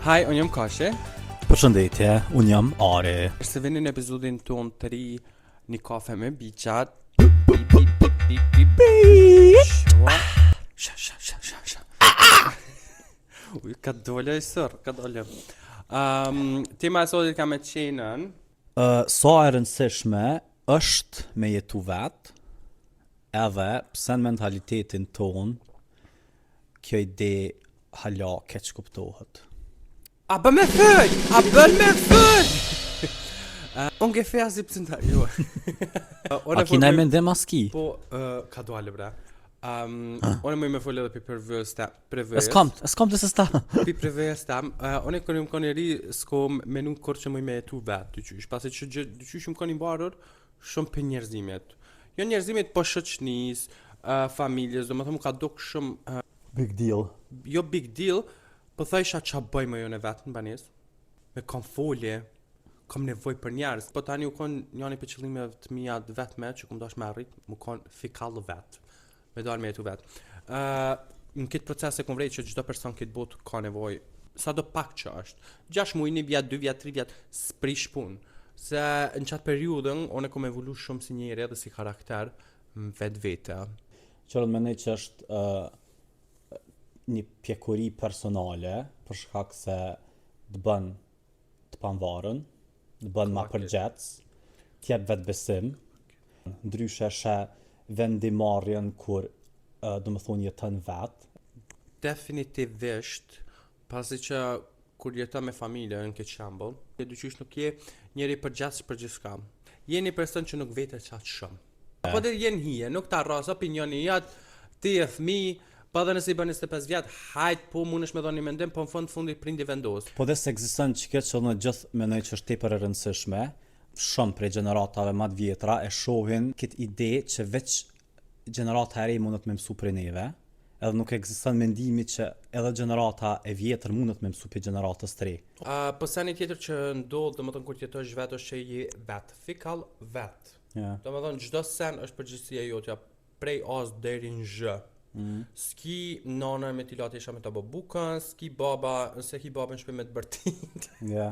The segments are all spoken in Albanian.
Hi, unë jam Kashi. Përshëndetje, unë jam Ari. Se vini në epizodin ton të ri një kafe me biqat. Sha. Uj, ka dole e sër, ka dole. Tema e sotit ka me qenën. Sa e rëndësishme është me jetu vetë, edhe pse në mentalitetin ton, kjo ide hala keq kuptohet. A bën me fëll! Unë ke feja si pësën të jo. A kina e mendim aski? Po, ka dole bre. Unë më me folë edhe për prevëjës. S'kam të sësta. Për prevëjës tam, unë e kënë më kënë e ri, s'kom menu kërë që më me jetu vetë, dyqysh. Pasi që dyqysh më kënë i barër, shumë për njerëzimet. Jo njerëzimet po shoqënis, familjes, do më thëmë ka duk shumë... Big deal. Jo big deal, po thajsha qa bëj më jo në vetë në banis. Me kam folje, kam nevoj për njerës. Po tani u konë njani për qëllime të mija vetme, që kom dash me arrit, mu konë fikallë vetë. Me dalë me jetu vetë. Në këtë proces e kom vrejt që gjithdo person këtë botë ka nevoj, sa do pak që është. 6 muaj, 1 vjet, 2 vjet, 3 vjet, s'prish punë. Se në qatë periudën, unë e kom evolu shumë si njeri edhe si karakter vetë vete. Qërën me ne që është një pjekuri personale, për shkak se të bën të panvarën, të bën ma përgjec, t'jep vetë besim, ndryshe shë vendimarrjen kur do më thonë jetën vetë. Definitivisht, pasi që kur jeton me familje në këtë shembull, dyqysh nuk je njeri përgjithës për gjithçka. Je një person që nuk vete qatë shumë. Po dhe jenë hije, nuk ta rras opinioni jatë, ti e fëmijë, pa dhe nësi bën 25 vjet, hajt po mundesh me dhoni një mendim, po në fundi prindi vendos. Po dhe se ekziston që këtë që në gjithë menoj që është tepër e rëndësishme, shumë prej gjeneratave më të vjetra e shohin këtë ide që veç gjenerata e re mundet me mësu prej neve, edhe nuk ekziston mendimi që edhe gjenerata e vjetër mundet me mësu prej gjeneratës të re. Po sa një tjetër që ndodh, domethënë kur jetosh vetë është që je vetë, fikall vetë. Yeah. Domethënë çdo sen është përgjegjësia jote, prej as deri në zh. Ski nana me t'i lati isha me t'a bo bukën, ski baba, nëse ki baba në shpe me t'bërtit. Ja.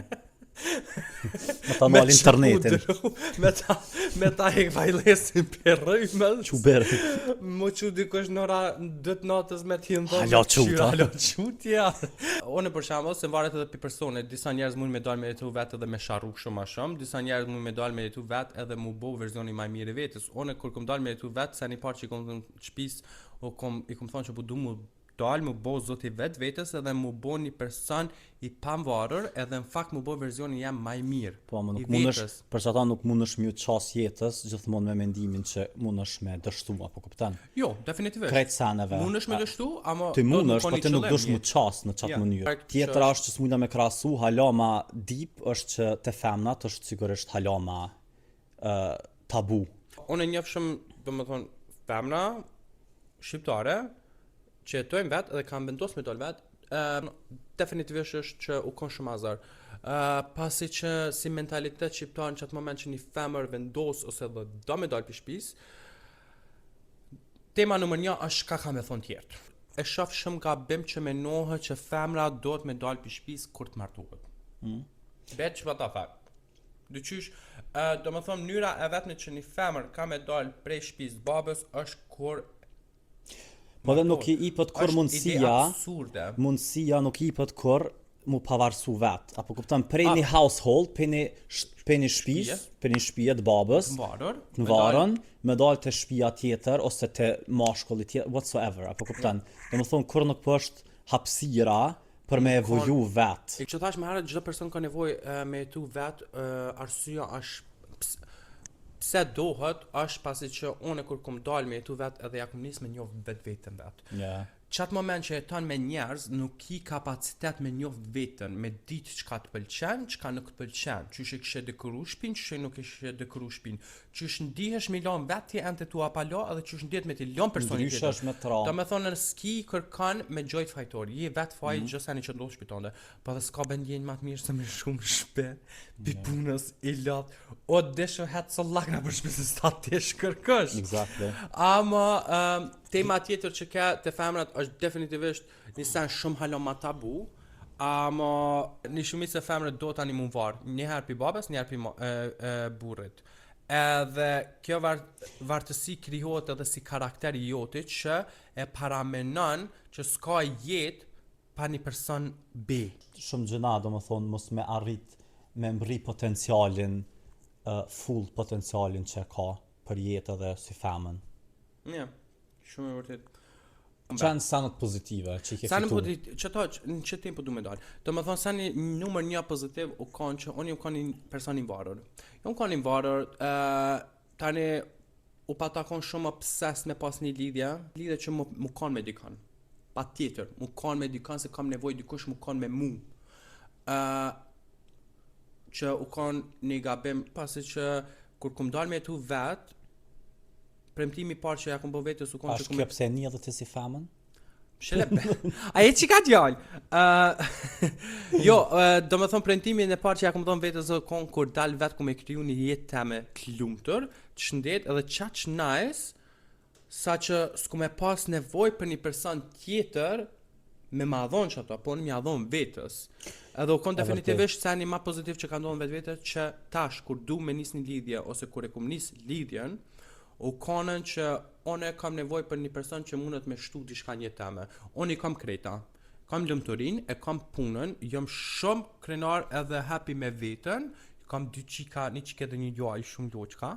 Me ta mal internetin. Me ta hek vajlesin për rëjmën. Quberë. Më që dikush nëra 2 natës me t'hi në Hala quta. Hala qutja. One për shembull, se varet edhe për persone, disa njerëz mund me dalë me jetu vetë edhe me sharru shumë ma shumë, disa njerëz mund me dalë me jetu vetë edhe mu bo verzioni ma mirë i vetës. One kur kom dalë me jetu vetë, se një parë që i kom të shpis, i kom thonë që po du mu dalë mu bo zoti vetë vetës edhe mu bo një person i panvarër edhe në fakt mu bo verzioni jam ma i mirë. Po, më nuk mundesh, për që ata nuk mundesh mjë qas jetës, gjithmonë me mendimin që mundesh me dështu, apo kuptan? Jo, definitivisht. Krejt seneve. Mundesh me dështu, ama ti mundesh, po ti nuk dush mu qas në qatë mënyrë. Tjetra është që s'mujna me krasu, hala ma deep është që te femnat është sigurisht hala ma tabu. Unë e njeh shumë, domethënë, femna shqiptare që jetojnë vetë edhe kanë vendosur me dalë vetë, definitivisht është që u kon shumë azar. Pasi që si mentalitet shqiptar në qatë moment që një femër vendos ose dhe do me dalë për shtëpis, tema nëmër 1 është ka me thonë tjertë. E shoh shumë gabim që menohet që femra do të me dalë për shtëpis kur të martohet. Bitch, what the fuck? Dyqysh, do më thonë mënyra e vetme që një femër ka me dalë prej shtëpis babës është kur po dhe nuk i ipët kur mundësia nuk i ipët kur mu pavarësu vetë, apo kupton prej një household, prej një shtëpie të babës, në varën, me dalë të shtëpia tjetër, ose të mashkulli tjetër, whatsoever, apo kupton, dhe më thonë kur nuk po është hapësira për me evolu vetë. Që thash më herët, çdo person ka nevojë me jetu vetë, arsyeja është pse dohet është pasi që unë kur kom dalë me jetu vetë edhe ja kom nis me njoh vetën vetë. Yeah. Qatë moment që jeton me njerëz nuk ki kapacitet me njoh vetën, me ditë çka të pëlqen, çka nuk të pëlqen, çysh e kishe dekoru shtëpinë, çysh nuk e kishe dekoru shtëpinë, çysh ndihesh me lën vetë ente tu apo lo, edhe çysh ndihet me ti lën personi tjetër. Domethënë ski kërkon me gjoj fajtor, je vetë faj gjësani që ndodh shpitonde, po dhe s'ka bendjen më të mirë se me shumë shpe, bi punës i lot, o desho het sollakna për shpesë sta tesh kërkosh. Exactly. Ama tema tjetër që ka te femrat është definitivisht një sen shumë hala ma tabu, Ama një shumicë e femrët do tani mu varë, njëherë pi babes, njëherë pi burrit. Edhe kjo vartësi krijohet edhe si karakteri jotit që e paramenon që s'ka jetë pa një person B. Shumë gjëna, do më thonë, mos me arrit me mbri potencialin, full potencialin që ka për jetë edhe si femën. Ja, shumë e vërtet. Qanë sanët pozitive që i ke fitu? Në që tempo du me dalë. Do më thonë, sa një numër një pozitiv u kanë që unë jam kanë një person i varur. Jam kanë i varur, tani u patakon shumë obses me pas një lidhje që mu kanë me dikan. Pa tjetër, mu kanë me dikan se kam nevoj dikush mu kanë me mu. Që u kanë një gabim, pasi që kur kum dalë me tu vetë, premtimi parë që ja kum bo vetës u kanë që kum... Ashtë kjo pse një dhe të si femën? Shelepe. A e që ka djallë? Jo, do më thonë premtimi në parë që ja kum thonë vetës u kanë kur dalë vetë kum e kriju një jetë teme klumëtër, të shëndet edhe qaq nice, sa që s'kum e pas nevoj për një person tjetër me ma dhonë që ato, po në mja dhonë vetës. Edhe u konë definitivisht se një ma pozitiv që ka ndonë vetë që tash, kur du me nis një lidhje, ose kur e kum nis lidhjen, u konën që one kam nevoj për një person që mundet me shtu diçka një teme. Unë i kam kreta, kam lëmëturin, e kam punën, jam shumë krenar edhe happy me vetën, kam dy qika, një qike dhe një gjoj, shumë loqka.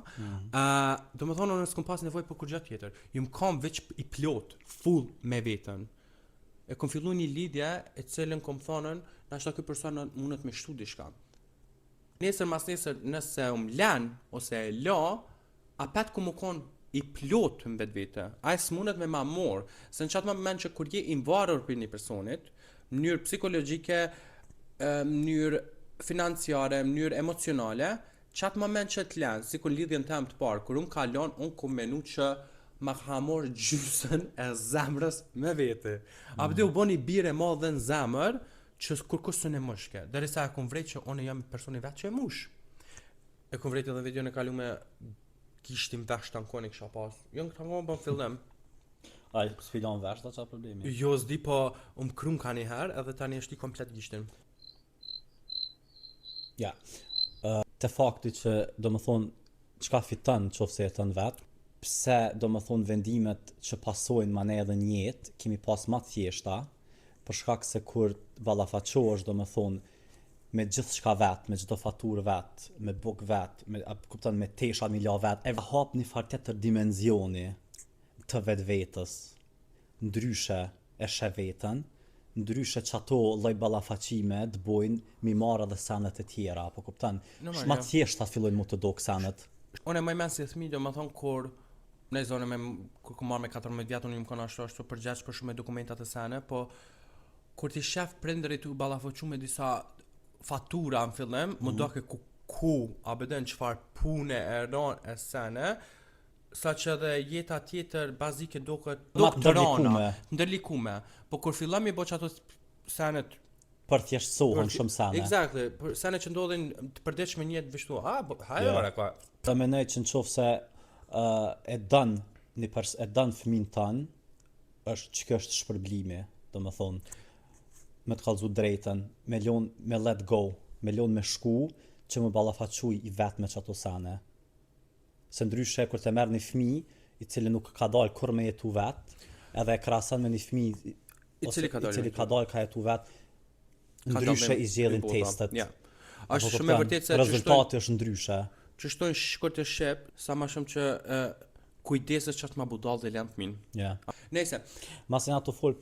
Do më thonë, unë s'kom pas nevoj për kur gjatë tjetër. Jum kam veç i plot, full me vetën. E kom fillu një lidhje, e cilën kom thonën, nashta ky person mundet me shtu diçka. Nesër mas nesër, nëse len, ose e la, apet ku më konë i plot në vetë vete, a e s'mundet me ma morë, se në qatë më moment që kur je i varur për një personit, mënyrë psikologjike, mënyrë financiare, mënyrë emocionale, qatë moment që t'len, si kur lidhjen tem të parë, kur unë kalon, unë ku menu që ma ka morë gjysën e zemrës me vete. Abdi u bo një bire ma dhe në zemër, që kur kusën e mushke, dhe risa e kom vrejt që unë jam personi vetë që e mush. E kom vrejt edhe video në kalu me kishtim vesh të ankoni kësha pas. Jo në këtë ankonë bëm fillim. Aj, s'filon vesh da qa problemi? Jo, s'di po krum ka një herë edhe tani është i komplet gishtin. Ja, te fakti që do më thonë qka fitan qofse e të në vetë, pse do më thonë vendimet që pasojnë ma ne edhe njetë, kemi pas ma thjeshta, për shkak se kur balafaqohesh do më thonë me gjithë shka vetë, me gjithë faturë vetë, me buk vetë, me tesha mila vetë, e hap një fartetër dimenzioni të vetë vetës, ndryshe e shë vetën, ndryshe që ato lloj balafaqime të bojnë mi marrë dhe senet e tjera, po kuptan, shma thjeshta fillojnë mu të do kësenet. Unë e mëj si thmi, do më thonë kur, në zonë kur ku marrë me 14 vjetë, unë më konë ashtu përgjesh për shumë dokumentat e sene, po kur ti shef prindërit u balafaqu me disa fatura në fillim, më do ke ku abeden qëfar pune e ron e sene, sa që edhe jeta tjetër bazike do të rana, ndërlikume. Po kur fillam i bo që ato senet për thjeshtësohen shumë sene. Exactly, për sene që ndodhin të përdeshme njëtë vishtu, hajë ka. Të menoj që në qofë se e dënë fëmin tanë, është që kjo është shpërblimi, do më thonë, me të kallëzu drejten, me let go, me lon me shku, që më ballafaquj i vetë me qëto sene. Se ndryshe, kur të merë një fmi, i cili nuk ka dalë kur me jetu vetë, edhe e krasan me një fmi i cili ka dalë ka jetu vetë, ndryshe i zgjedhin testet. Është shumë e vërtet se rezultati është ndryshe. Që shtojnë shkurt e shep, sa ma shumë që kujdeset që është ma budal dhe lënë fëmin. Nese. Masin ato folë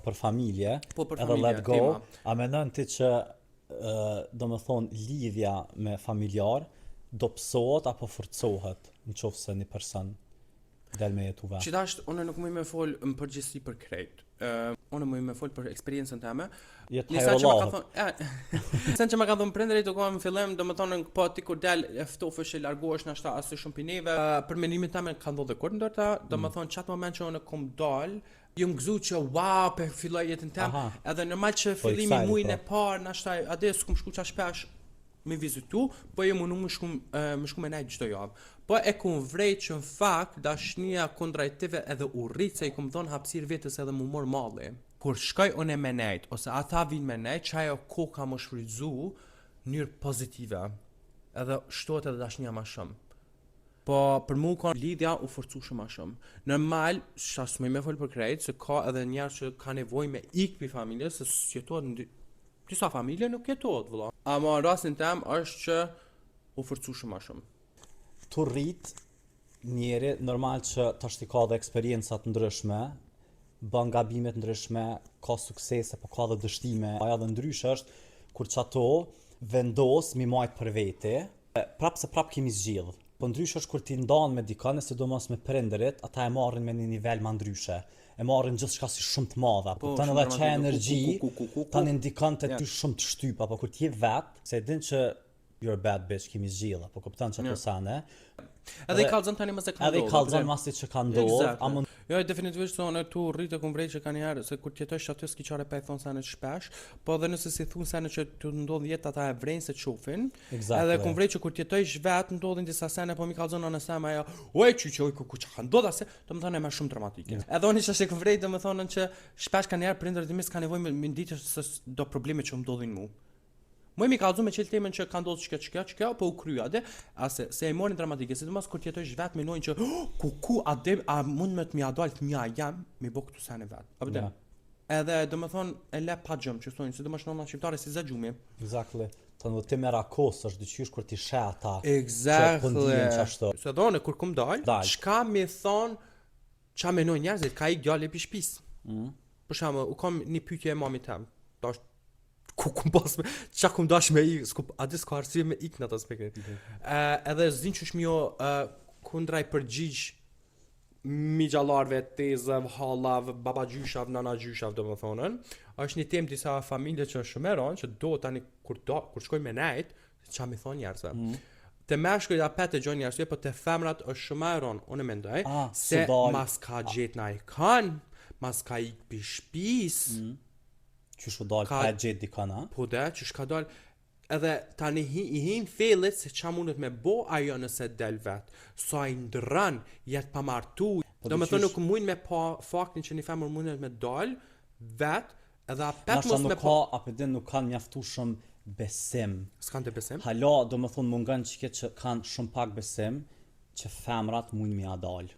për familje, për edhe let go, a menon ti që do më thonë lidhja me familjar do pësohet apo forcohet në qofë se një person del me jetu vetë? Qitashtë, unë nuk më me folë më përgjithsi për krejt. Unë më me folë për eksperiencën të eme. Sen që më ka thonë prindërit u kohë më fillim, do më thonë po ti kur del eftofësh e largohesh nashta asë shumë pineve. Për menimin të eme kanë ndodhe kur ndërta, do më thonë qatë moment që unë kom dal, jam gëzu që wow, pe filloj jetën tem, edhe normal që fillimi mujnë e parë, nashta ade s'kum shku qa shpesh me vizitu, po jam unë më shku me nejtë gjdo javë. Po e kum vrejt që në fakt dashnia kondrajtive edhe urrit se i kum dhonë hapsir vetës edhe mu mor malli. kur shkoj unë me nejt, ose ata vinë me nejt, që ajo ko ka më shfrytzu njërë pozitive, edhe shtohet edhe dashnja ma shumë. Po për mu ka lidhja u forcu shumë ma shumë. Normal, shas me folë për krejt, se ka edhe njerë që ka nevoj me ik për familje, se jetohet në disa familje nuk jetohet, vëlla. Ama në rastin tem është që u forcu shumë ma shumë. Tu rrit njeri, normal që tash ti ka dhe eksperiencat ndryshme, bën gabimet ndryshme, ka suksese, po ka dhe dështime. Aja dhe ndryshë është kur që ato vendos mi majt për vete, prap se prap kemi zgjidh. Po ndryshë është kur ti ndanë me dikane, sidomos me prindërit, ata e marrin me një nivel ma ndryshe. E marrin gjithçka si shumë të madha. Po tani edhe çaj energji, tani ndikan te ty shumë të shtyp, apo kur ti je vet, se e din që you're a bad bitch, kemi zgjidh, apo kupton çfarë sane. Edhe i kallzon tani mos e ka ndodhur. Edhe i kallzon masi që ka ndodhur, jo, definitivisht thonë tu rritë kumbrej që kanë herë se kur t'jetosh aty s'ki çare pa i thon sanë shpesh, po edhe nëse si thon sanë që të ndodh jetë ata e vrejnë se çofin. Edhe kumbrej që kur t'jetosh vet ndodhin disa sene, po mi kallzon në sa ajo, oj çuçoj ku ka ndodha se, domethënë është më shumë dramatike. Edhe unë çështë kumbrej domethënë që shpesh kanë herë prindërit e mi s'kan nevojë me ditë se do probleme që më ndodhin mua. Më mi kallzu me çel temën që ka ndodhur çka, po u krya atë, ase se e morin dramatike, sidomos kur t'jetosh vet me nojnë që a mund me të mja dal fëmia jam me bë këtu sene vet. Apo dhe. Edhe domethënë e le pa gjëm që thonë, sidomos nëna shqiptare si zaxhumi. Exactly. Tonë ti merr akos është dyqysh kur ti sheh ata. Exactly. Se donë kur kum dal, çka më thon, ç'a mendojnë njerëzit, ka i djalë pi shtëpis. Për shembull, u kam një pyetje e mamit tam. Tash ku pas me çka kum dash me i a di s'ka arsye me ik në atë aspekt. Edhe zin çush më kundraj përgjigj mi gjallarve, tezëv, hallav, babagjyshav, nanagjyshav domethënën. Është një temë disa familje që është shumë e rëndë që do tani kur shkoj me nejt, ç'a më thon njerëzve. Te mashkujt apo te gjon njerëzve, po te femrat është shumë e rëndë, unë mendoj, se mas ka gjet na i kan, mas ka ik pi shtëpis. Qysh u dal pa gjet dikana? Po da, qysh ka dal edhe tani i hin fellit se ç'a mundet me bo ajo nëse del vet. Sa i ndrran, jet pa martu. Domethënë nuk mund me pa faktin që një femër mundet me dal vet, edhe apet mos me pa apo den nuk kanë mjaftueshëm besim. S'kan të besim? Hala, domethënë mungon çiket që kanë shumë pak besim që femrat mund mi dal.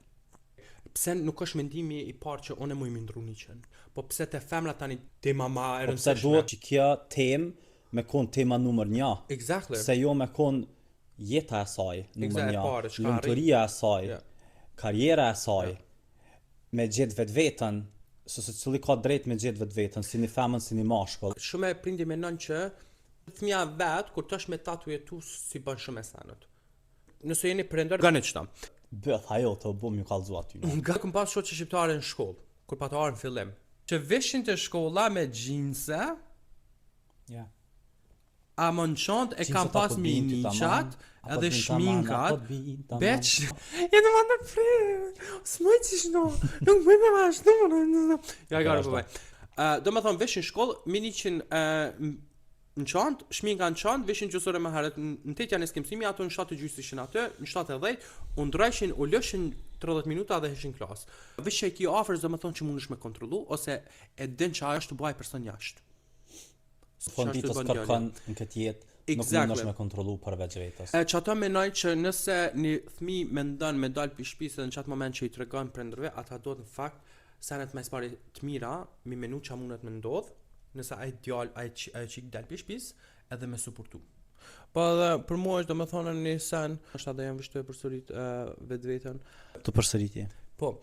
Pse nuk është mendimi i parë që unë më i ndru niqen, po pse te femrat tani tema ma e rëndësishme. Pse duhet që kjo temë me kon tema numër 1. Exactly. Se jo me kon jeta e saj numër 1, lumturia e saj, karriera e saj, me gjetë vetveten, se cili ka drejt me gjetë vetveten, si një femën, si një mashkull. Shumë e prindi menon që fëmia vet kur tash me tatu jetu si bën shumë e sanët. Nëse jeni prindër, gani çta. Bëth ajo të bëm ju kallzu aty. Nga këm pas shoqë shqiptare në shkollë, kur pa të arë në fillim, që veshin të shkolla me gjinse, a më në qëndë e kam pas mi një qatë, edhe shminkat, beq, jetë më në frejë, s'moj që shno, nuk mëj me ma shno, ja gare përbaj. Do më thonë veshin shkollë, mi një qënë në qantë, shminka në qantë, veshin gjusore më herët, në tetja në skemësimi, ato në 7 gjysë ishin atë, në 7:10, unë drejshin, u lëshin 30 minuta dhe heshin klasë. Vesh që e ki ofër, dhe më thonë që mund është me kontrolu, ose e din që ajo është të buaj person jashtë. Fonditës kërkon në këtë jetë, nuk mund është me kontrolu përveç vetës. Që ato menoj që nëse një thmi me ndonë me dalë për shpisë dhe në qatë moment që i të regon prindërve, ata do të në fakt, senet me spari të mira, mi menu që mundet me ndodhë, nëse ai djal, ai çik dal për shtëpis, edhe me suportu. Po edhe për mua është domethënë një sen, është edhe jam vështirë përsërit vetveten. Të përsëritje. Po.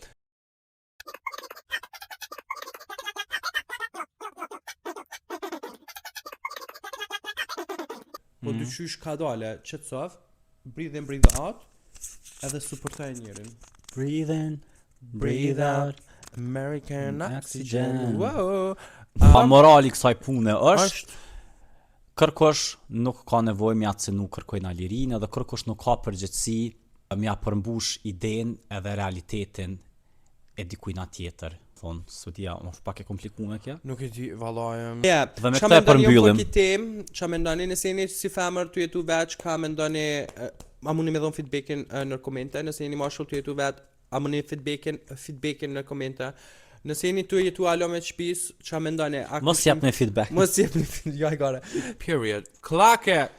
Po dyqysh ka dale, qetësov, breathe in, breathe out, edhe suportoj njërin. Breathe in, breathe out, American oxygen. Wow. Morali kësaj pune është kërkosh nuk ka nevojë me atë se nuk kërkojnë alirinë, edhe kërkosh nuk ka përgjegjësi me ja përmbush idenë edhe realitetin e dikujt tjetër. Thonë, studia, më pak e komplikuar kjo. Nuk e di vallaj. Dhe me këtë e përmbyllim. Ç'a mendoni nëse jeni si femër të jetu veç, ka mendoni a mundi më dhon feedbackin në komente, nëse jeni mashkull të jetu vet, a mundi feedbackin në komente. Nëse jeni tu e jetu alo me shtëpis, ç'a mendoni? Mos jap me feedback. Mos jep me feedback gara. Period. Klake.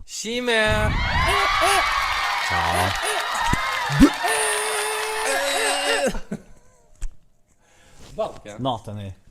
Shime. Ciao. Balka. Natën e.